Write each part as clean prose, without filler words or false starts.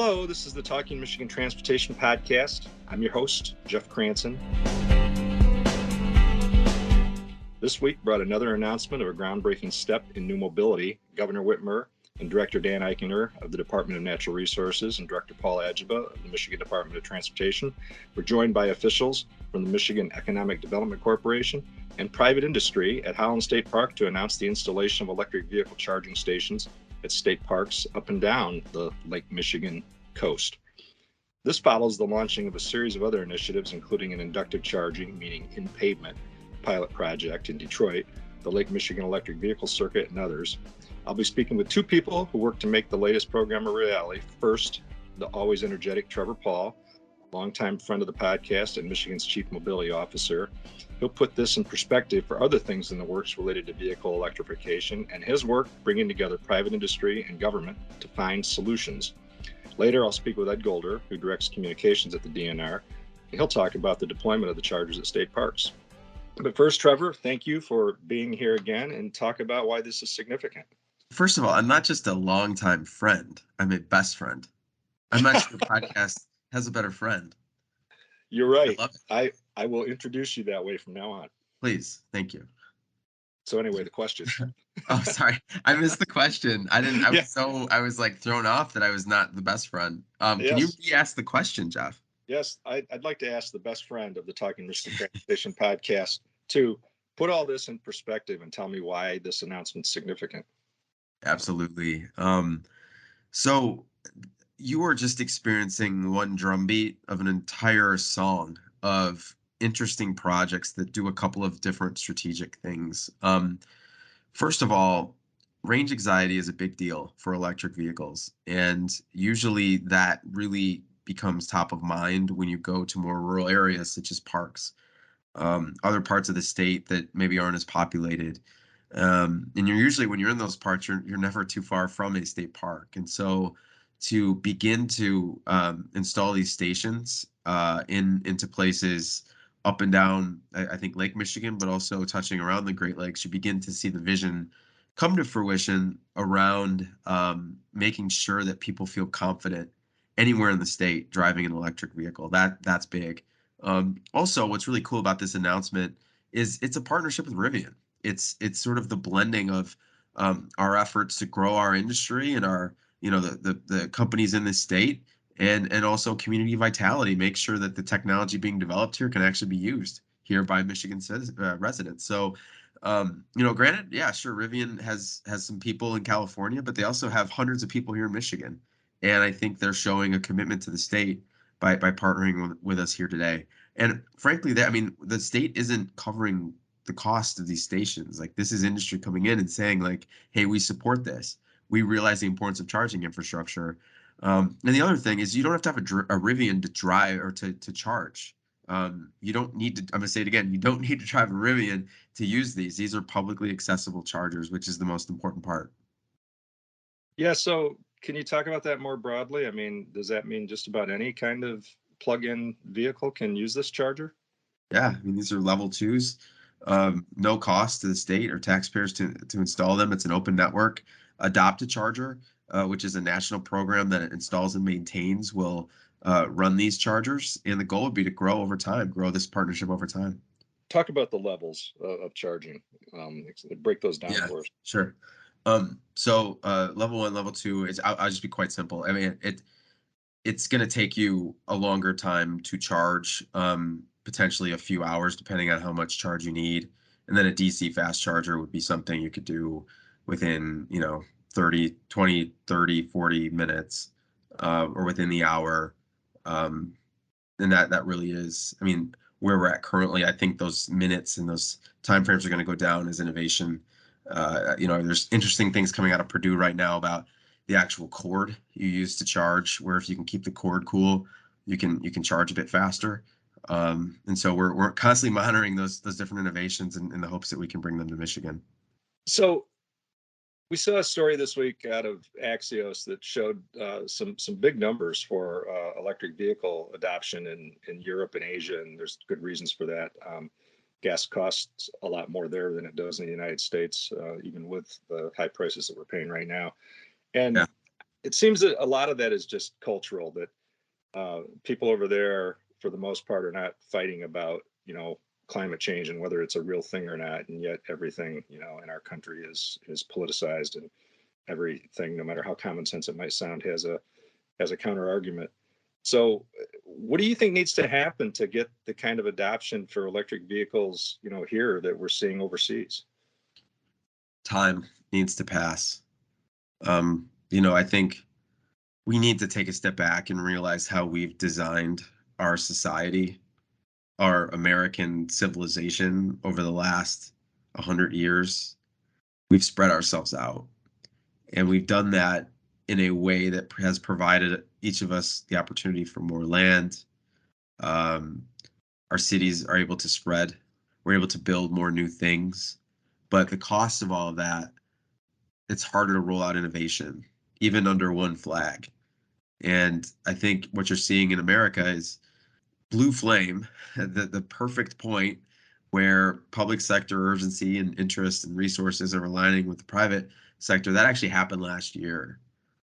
Hello, this is the Talking Michigan Transportation Podcast. I'm your host, Jeff Cranston. This week brought another announcement of a groundbreaking step in new mobility. Governor Whitmer and Director Dan Eichinger of the Department of Natural Resources and Director Paul Ajiba of the Michigan Department of Transportation were joined by officials from the Michigan Economic Development Corporation and private industry at Holland State Park to announce the installation of electric vehicle charging stations at state parks up and down the Lake Michigan coast. This follows the launching of a series of other initiatives, including an inductive charging, meaning in pavement, pilot project in Detroit, the Lake Michigan Electric Vehicle Circuit, and others. I'll be speaking with two people who work to make the latest program a reality. First, the always energetic Trevor Pawl, longtime friend of the podcast and Michigan's Chief Mobility Officer. He'll put this in perspective for other things in the works related to vehicle electrification and his work bringing together private industry and government to find solutions. Later, I'll speak with Ed Golder, who directs communications at the DNR, and he'll talk about the deployment of the chargers at state parks. But first, Trevor, thank you for being here again and talk about why this is significant. First of all, I'm not just a longtime friend. I'm a best friend. I'm not sure the podcast has a better friend. You're right. I love it. I will introduce you that way from now on. Please. Thank you. So anyway, the question. Oh, sorry. I missed the question. I was like thrown off that I was not the best friend. Can you re-ask the question, Jeff? Yes, I'd like to ask the best friend of the Talking Michigan Transportation Podcast to put all this in perspective and tell me why this announcement's significant. Absolutely. So you are just experiencing one drumbeat of an entire song of interesting projects that do a couple of different strategic things. First of all, range anxiety is a big deal for electric vehicles, and usually that really becomes top of mind when you go to more rural areas such as parks, other parts of the state that maybe aren't as populated. And you're usually, when you're in those parts, you're never too far from a state park. And so to begin to install these stations into places up and down, I think, Lake Michigan, but also touching around the Great Lakes, you begin to see the vision come to fruition around making sure that people feel confident anywhere in the state driving an electric vehicle. That's big. Also, what's really cool about this announcement is it's a partnership with Rivian. It's sort of the blending of our efforts to grow our industry and our, the companies in this state, and also community vitality, make sure that the technology being developed here can actually be used here by Michigan residents. So, granted, yeah, sure, Rivian has some people in California, but they also have hundreds of people here in Michigan. And I think they're showing a commitment to the state by partnering with us here today. And frankly, the state isn't covering the cost of these stations. Like, this is industry coming in and saying, like, hey, we support this. We realize the importance of charging infrastructure. And the other thing is, you don't have to have a Rivian to drive or to charge. You don't need to, I'm going to say it again, you don't need to drive a Rivian to use these. These are publicly accessible chargers, which is the most important part. Yeah, so can you talk about that more broadly? I mean, does that mean just about any kind of plug-in vehicle can use this charger? Yeah, I mean, these are level 2s. No cost to the state or taxpayers to install them. It's an open network. Adopt a Charger, which is a national program that it installs and maintains, will run these chargers. And the goal would be to grow this partnership over time. Talk about the levels of charging. Break those down for us. Sure. So level 1, level 2 is, I'll just be quite simple. I mean, it's going to take you a longer time to charge, potentially a few hours, depending on how much charge you need. And then a DC fast charger would be something you could do within, 20, 30, 40 minutes, or within the hour. And that really is, I mean, where we're at currently. I think those minutes and those timeframes are going to go down as innovation. There's interesting things coming out of Purdue right now about the actual cord you use to charge, where if you can keep the cord cool, you can charge a bit faster. And so we're constantly monitoring those different innovations in the hopes that we can bring them to Michigan. So we saw a story this week out of Axios that showed some big numbers for electric vehicle adoption in Europe and Asia, and there's good reasons for that. Gas costs a lot more there than it does in the United States, even with the high prices that we're paying right now. And it seems that a lot of that is just cultural, that people over there, for the most part, are not fighting about, climate change and whether it's a real thing or not. And yet everything, in our country is politicized, and everything, no matter how common sense it might sound, has a counter argument. So what do you think needs to happen to get the kind of adoption for electric vehicles, here that we're seeing overseas? Time needs to pass. I think we need to take a step back and realize how we've designed our society, our American civilization over the last 100 years. We've spread ourselves out, and we've done that in a way that has provided each of us the opportunity for more land. Um, our cities are able to spread. We're able to build more new things. But the cost of all of that, it's harder to roll out innovation, even under one flag. And I think what you're seeing in America is blue flame, the perfect point where public sector urgency and interest and resources are aligning with the private sector. That actually happened last year,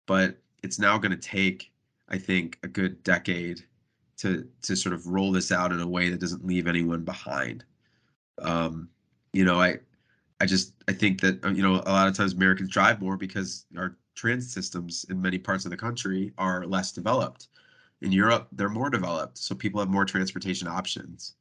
but it's now going to take, I think, a good decade to sort of roll this out in a way that doesn't leave anyone behind. Um, you know, I think that a lot of times Americans drive more because our transit systems in many parts of the country are less developed. In Europe, they're more developed, so people have more transportation options.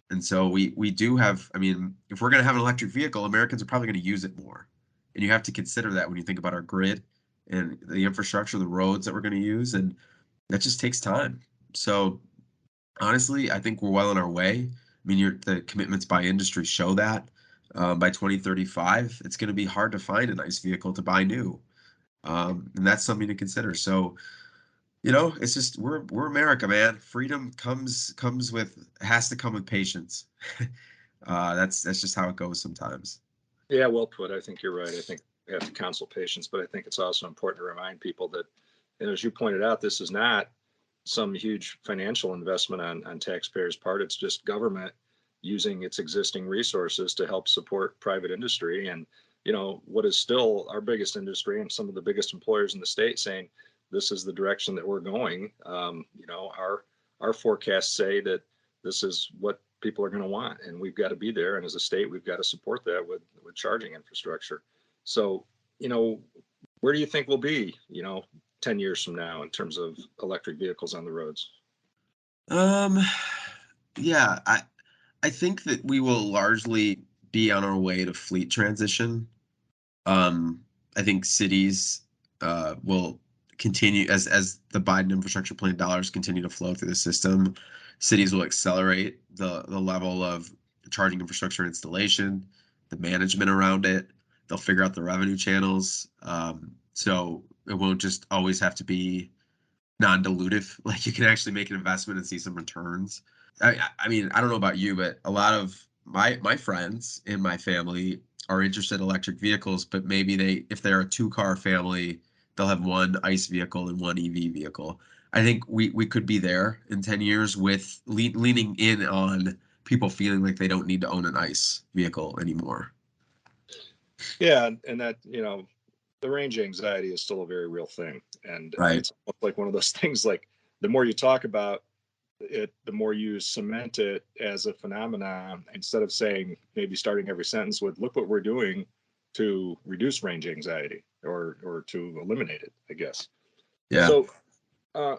And so we do have, I mean, if we're going to have an electric vehicle, Americans are probably going to use it more. And you have to consider that when you think about our grid and the infrastructure, the roads that we're going to use, and that just takes time. So honestly, I think we're well on our way. I mean, the commitments by industry show that. By 2035, it's going to be hard to find a nice vehicle to buy new, and that's something to consider. So, it's just we're America, man. Freedom has to come with patience. That's just how it goes sometimes. Yeah, well put. I think you're right. I think we have to counsel patience, but I think it's also important to remind people that, as you pointed out, this is not some huge financial investment on taxpayers' part. It's just government using its existing resources to help support private industry, and what is still our biggest industry and some of the biggest employers in the state saying this is the direction that we're going. Our forecasts say that this is what people are going to want, and we've got to be there. And as a state, we've got to support that with charging infrastructure. So, where do you think we'll be, 10 years from now in terms of electric vehicles on the roads? Um, yeah, I think that we will largely be on our way to fleet transition. Um, I think cities will continue as the Biden infrastructure plan dollars continue to flow through the system. Cities will accelerate the level of charging infrastructure installation, the management around it. They'll figure out the revenue channels. So it won't just always have to be non-dilutive. Like you can actually make an investment and see some returns. I mean, I don't know about you, but a lot of my friends in my family are interested in electric vehicles, but maybe if they're a two-car family, they'll have one ICE vehicle and one EV vehicle. I think we could be there in 10 years with leaning in on people feeling like they don't need to own an ICE vehicle anymore. Yeah, and that, the range anxiety is still a very real thing. And Right. it's like one of those things, like the more you talk about it, the more you cement it as a phenomenon, instead of saying, maybe starting every sentence with, look what we're doing to reduce range anxiety, or to eliminate it, I guess. Yeah. So uh,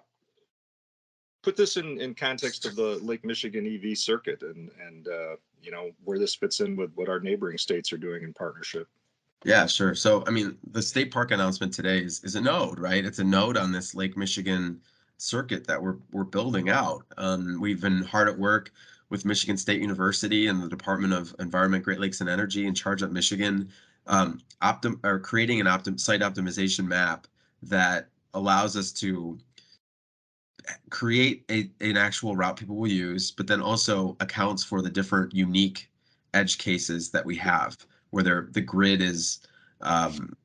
put this in context of the Lake Michigan EV circuit, and where this fits in with what our neighboring states are doing in partnership. Yeah, sure. So, I mean, the state park announcement today is a node, right? It's a node on this Lake Michigan circuit that we're building out. We've been hard at work with Michigan State University and the Department of Environment, Great Lakes, and Energy in charge of Michigan, creating an site optimization map that allows us to create an actual route people will use, but then also accounts for the different unique edge cases that we have, where the grid is um,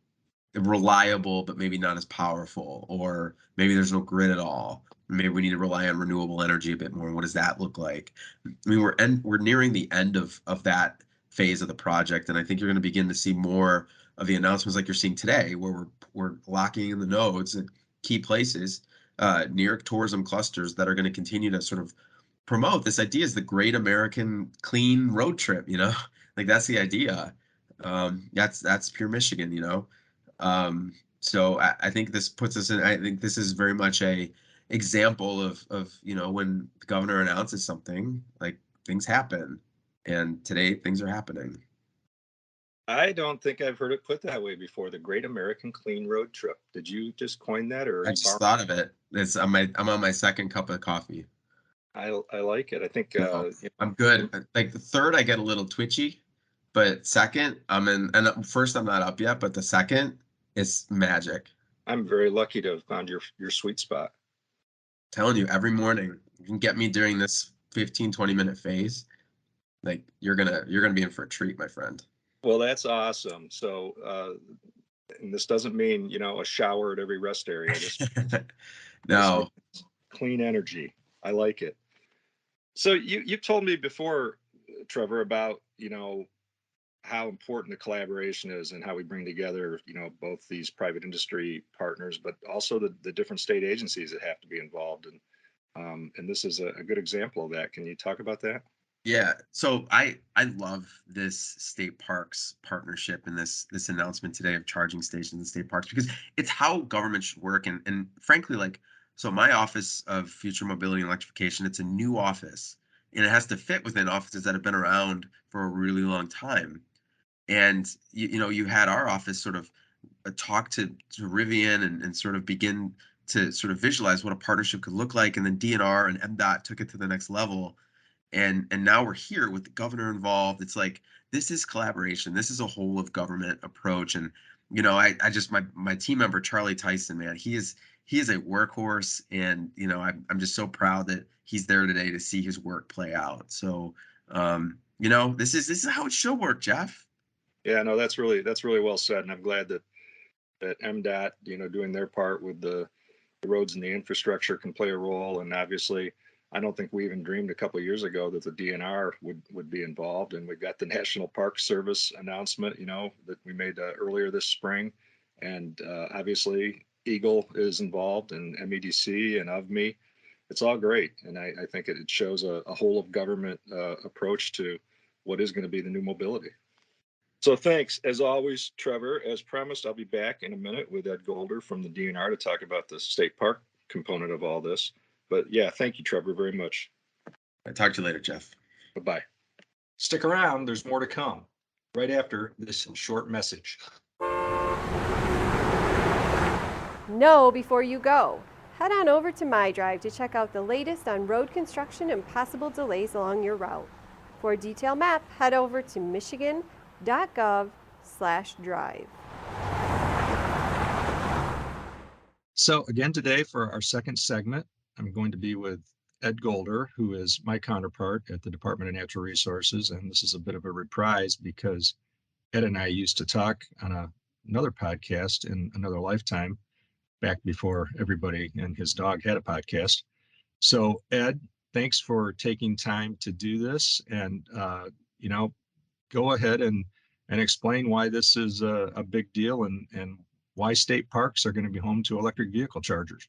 reliable, but maybe not as powerful, or maybe there's no grid at all. Maybe we need to rely on renewable energy a bit more. What does that look like? I mean, we're nearing the end of that phase of the project. And I think you're going to begin to see more of the announcements like you're seeing today, where we're locking in the nodes at key places near tourism clusters that are going to continue to sort of promote this idea as the great American clean road trip, like that's the idea. That's pure Michigan, so I think this puts us in, I think this is very much a example of when the governor announces something, like things happen, and today things are happening. I don't think I've heard it put that way before. The Great American Clean Road Trip. Did you just coin that, or I just thought of it. I'm on my second cup of coffee. I like it. I think No, I'm good. Like the third, I get a little twitchy, but second, I'm in. And first, I'm not up yet, but the second, it's magic. I'm very lucky to have found your sweet spot. Telling you, every morning, you can get me during this 15-20 minute phase. Like you're gonna be in for a treat, my friend. Well, that's awesome. So, and this doesn't mean a shower at every rest area. This No. means clean energy. I like it. So you've told me before, Trevor, about how important the collaboration is and how we bring together both these private industry partners, but also the different state agencies that have to be involved. And this is a good example of that. Can you talk about that? Yeah, so I love this state parks partnership and this announcement today of charging stations in state parks, because it's how government should work. And frankly, like, so my office of future mobility and electrification, it's a new office, and it has to fit within offices that have been around for a really long time. And you had our office sort of talk to Rivian and sort of begin to sort of visualize what a partnership could look like, and then DNR and MDOT took it to the next level, and now we're here with the governor involved. It's like, this is collaboration, this is a whole of government approach. And I just, my team member Charlie Tyson, man, he is a workhorse. And I'm just so proud that he's there today to see his work play out. So this is how it should work, Jeff. Yeah, no, that's really well said, and I'm glad that MDOT, doing their part with the roads and the infrastructure can play a role. And obviously, I don't think we even dreamed a couple of years ago that the DNR would be involved. And we've got the National Park Service announcement, that we made earlier this spring, and obviously Eagle is involved, and MEDC and OVME. It's all great, and I think it shows a whole of government approach to what is going to be the new mobility. So thanks, as always, Trevor. As promised, I'll be back in a minute with Ed Golder from the DNR to talk about the state park component of all this. But yeah, thank you, Trevor, very much. I'll talk to you later, Jeff. Bye-bye. Stick around, there's more to come right after this short message. Know before you go. Head on over to MyDrive to check out the latest on road construction and possible delays along your route. For a detailed map, head over to Michigan.gov/drive. So again today for our second segment, I'm going to be with Ed Golder, who is my counterpart at the Department of Natural Resources. And this is a bit of a reprise because Ed and I used to talk on another podcast in another lifetime, back before everybody and his dog had a podcast. So Ed, thanks for taking time to do this, and go ahead and explain why this is a big deal, and why state parks are going to be home to electric vehicle chargers.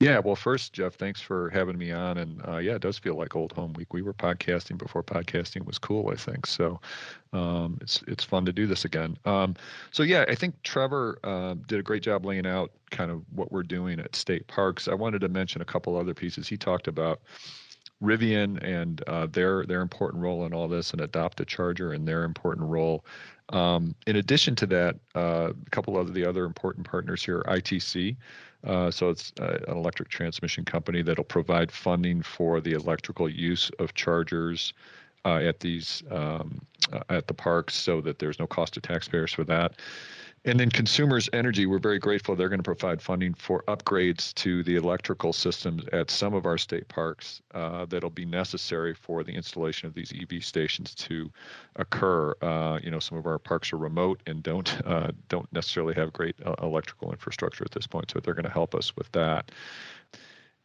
Yeah, well, first, Jeff, thanks for having me on. And yeah, it does feel like old home week. We were podcasting before podcasting was cool, I think. So it's fun to do this again. So yeah, I think Trevor did a great job laying out kind of what we're doing at state parks. I wanted to mention a couple other pieces. He talked about Rivian and their important role in all this, and Adopt a Charger and their important role. In addition to that, a couple of the other important partners here, ITC. So it's an electric transmission company that'll provide funding for the electrical use of chargers at the parks, so that there's no cost to taxpayers for that. And then Consumers Energy, we're very grateful. They're going to provide funding for upgrades to the electrical systems at some of our state parks that'll be necessary for the installation of these EV stations to occur. Some of our parks are remote and don't necessarily have great electrical infrastructure at this point, so they're going to help us with that.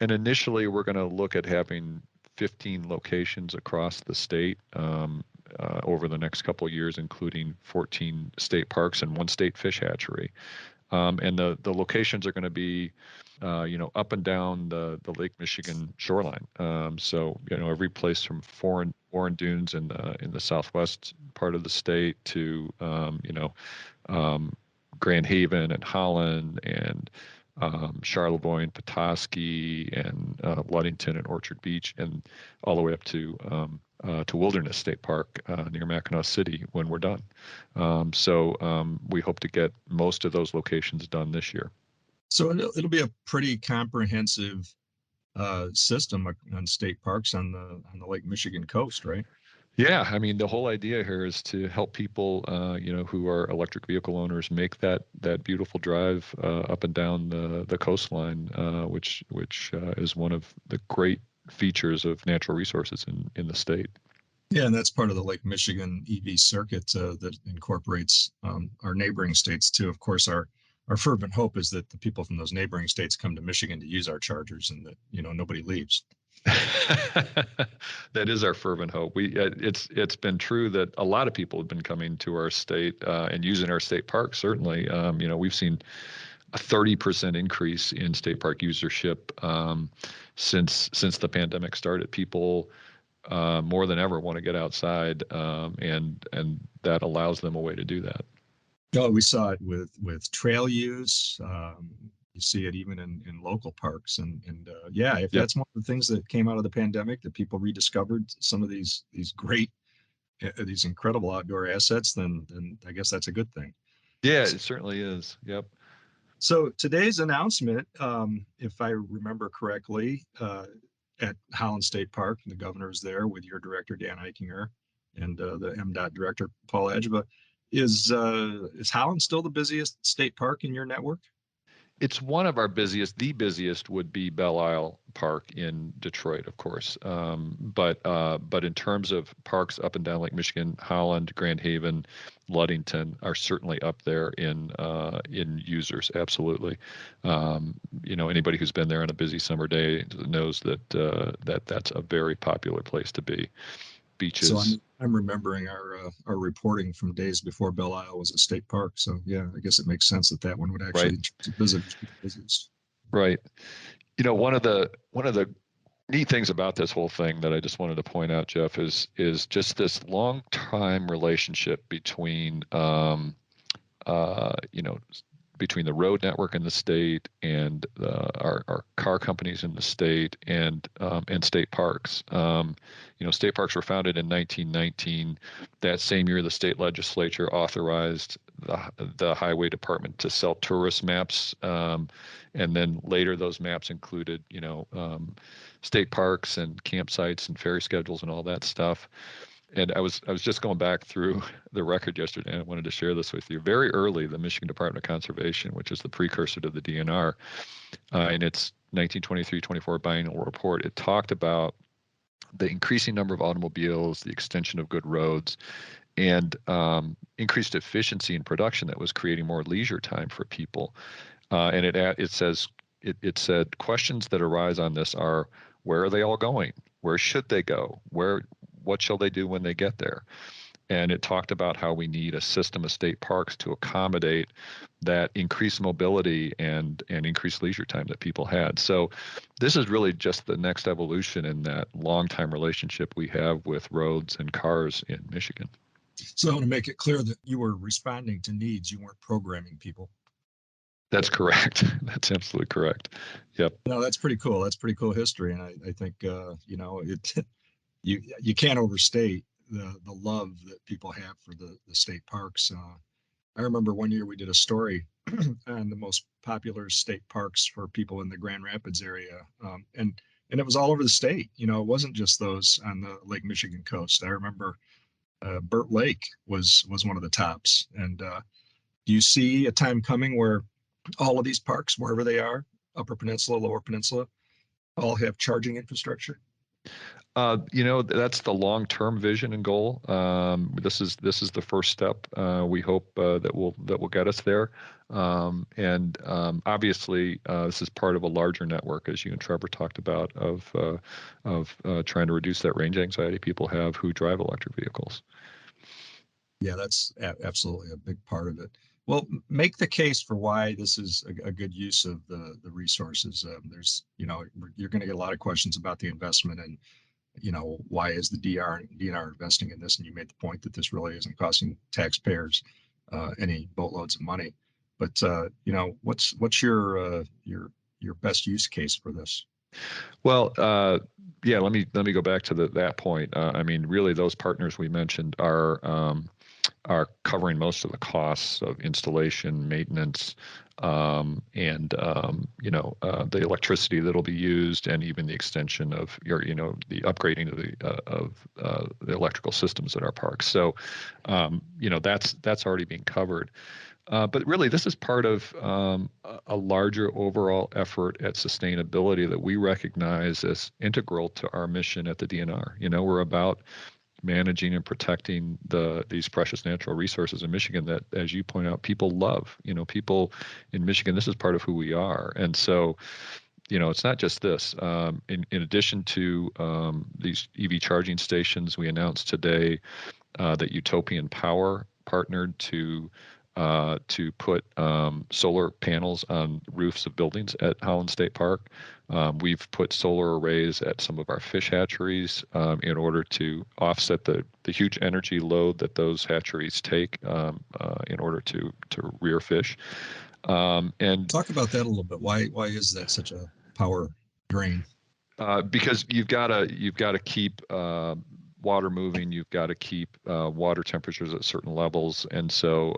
And initially, we're going to look at having 15 locations across the state. over the next couple of years, including 14 state parks and one state fish hatchery. And the locations are going to be, up and down the Lake Michigan shoreline. So every place from Warren Dunes in the southwest part of the state to Grand Haven and Holland and Charlevoix and Petoskey and Ludington and Orchard Beach, and all the way up to Wilderness State Park near Mackinac City when we're done. So we hope to get most of those locations done this year. So it'll be a pretty comprehensive system on state parks on the Lake Michigan coast, right? Yeah, I mean, the whole idea here is to help people, who are electric vehicle owners make that beautiful drive up and down the coastline, which is one of the great features of natural resources in the state. Yeah, and that's part of the Lake Michigan EV circuit that incorporates our neighboring states too. Of course, our fervent hope is that the people from those neighboring states come to Michigan to use our chargers, and that nobody leaves. That is our fervent hope. It's been true that a lot of people have been coming to our state and using our state parks. Certainly, we've seen a 30% increase in state park usership since the pandemic started. People more than ever want to get outside, and that allows them a way to do that. Oh, we saw it with trail use. You see it even in local parks, and if that's one of the things that came out of the pandemic, that people rediscovered some of these incredible outdoor assets, then I guess that's a good thing. Yeah, it certainly is. Yep. So today's announcement, if I remember correctly, at Holland State Park, the governor is there with your director Dan Eichinger and the MDOT director Paul Adjeba. Is Holland still the busiest state park in your network? It's one of our busiest. The busiest would be Belle Isle Park in Detroit, of course. But in terms of parks up and down Lake Michigan, Holland, Grand Haven, Ludington are certainly up there in users. Absolutely. Anybody who's been there on a busy summer day knows that that's a very popular place to be. Beaches. So I'm remembering our reporting from days before Belle Isle was a state park. So yeah, I guess it makes sense that one would actually visit. Right. One of the neat things about this whole thing that I just wanted to point out, Jeff, is just this long time relationship between between the road network in the state and our car companies in the state and state parks. State parks were founded in 1919. That same year, the state legislature authorized the highway department to sell tourist maps, and then later those maps included state parks and campsites and ferry schedules and all that stuff. And I was just going back through the record yesterday, and I wanted to share this with you. Very early, the Michigan Department of Conservation, which is the precursor to the DNR, in its 1923-24 biennial report, it talked about the increasing number of automobiles, the extension of good roads, and increased efficiency in production that was creating more leisure time for people. And it said questions that arise on this are, where are they all going? Where should they go? What shall they do when they get there? And it talked about how we need a system of state parks to accommodate that increased mobility and increased leisure time that people had. So this is really just the next evolution in that long-time relationship we have with roads and cars in Michigan. So I want to make it clear that you were responding to needs. You weren't programming people. That's correct. That's absolutely correct. Yep. No, that's pretty cool. That's pretty cool history. And I think, you can't overstate the love that people have for the state parks. I remember one year we did a story on the most popular state parks for people in the Grand Rapids area. And it was all over the state. It wasn't just those on the Lake Michigan coast. I remember Burt Lake was one of the tops. And do you see a time coming where all of these parks, wherever they are, Upper Peninsula, Lower Peninsula, all have charging infrastructure? That's the long-term vision and goal. This is the first step. We hope that will get us there. Obviously, this is part of a larger network, as you and Trevor talked about, of trying to reduce that range anxiety people have who drive electric vehicles. Yeah, that's absolutely a big part of it. Well, make the case for why this is a good use of the resources. There's, you're going to get a lot of questions about the investment and, why is the DNR investing in this? And you made the point that this really isn't costing taxpayers any boatloads of money. But what's your best use case for this? Well, yeah, let me go back to that point. I mean, really, those partners we mentioned are covering most of the costs of installation, maintenance, and the electricity that'll be used, and even the extension of the upgrading of the electrical systems at our parks. So, that's already being covered. But really, this is part of a larger overall effort at sustainability that we recognize as integral to our mission at the DNR. We're about managing and protecting these precious natural resources in Michigan that, as you point out, people love. People in Michigan, this is part of who we are. And so, it's not just this. In addition to these EV charging stations, we announced today that Utopian Power partnered to put solar panels on roofs of buildings at Holland State Park. We've put solar arrays at some of our fish hatcheries in order to offset the huge energy load that those hatcheries take in order to rear fish. And talk about that a little bit. Why is that such a power drain? Because you've got to keep water moving. You've got to keep water temperatures at certain levels, and so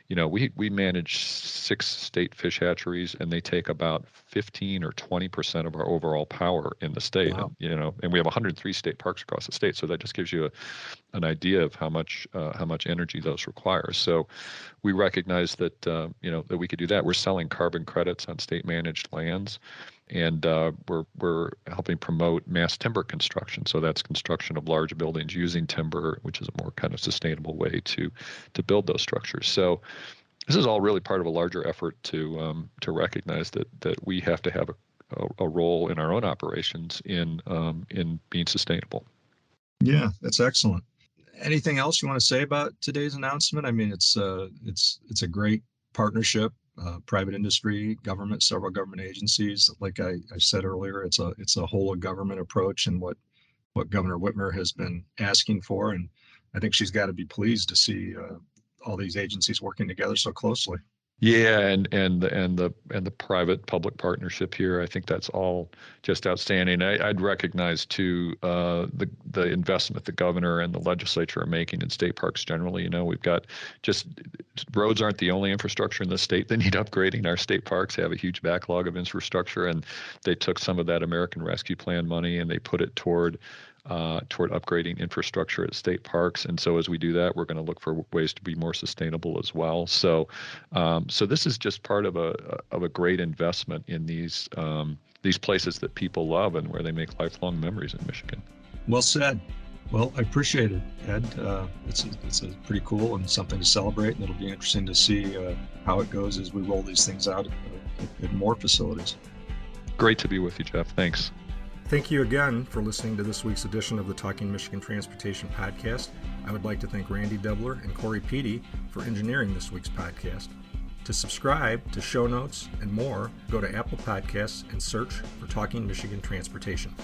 we manage 6 state fish hatcheries, and they take about 15 or 20% of our overall power in the state. Wow. And we have 103 state parks across the state, so that just gives you an idea of how much energy those require. So we recognize that that we could do that. We're selling carbon credits on state managed lands. And we're helping promote mass timber construction. So that's construction of large buildings using timber, which is a more kind of sustainable way to build those structures. So this is all really part of a larger effort to recognize that we have to have a role in our own operations in being sustainable. Yeah, that's excellent. Anything else you want to say about today's announcement? I mean, it's a great partnership. Private industry, government, several government agencies. Like I said earlier, it's a whole of government approach, and what Governor Whitmer has been asking for. And I think she's got to be pleased to see all these agencies working together so closely. Yeah, and the private public partnership here, I think that's all just outstanding. I'd recognize too the investment the governor and the legislature are making in state parks generally. We've got roads aren't the only infrastructure in the state that need upgrading. Our state parks have a huge backlog of infrastructure, and they took some of that American Rescue Plan money and they put it toward upgrading infrastructure at state parks. And so as we do that, we're going to look for ways to be more sustainable as well. So this is just part of a great investment in these places that people love and where they make lifelong memories in Michigan. Well said. Well, I appreciate it, Ed. It's a pretty cool and something to celebrate, and it'll be interesting to see how it goes as we roll these things out at more facilities. Great to be with you, Jeff. Thanks. Thank you again for listening to this week's edition of the Talking Michigan Transportation Podcast. I would like to thank Randy Debler and Corey Peaty for engineering this week's podcast. To subscribe to show notes and more, go to Apple Podcasts and search for Talking Michigan Transportation.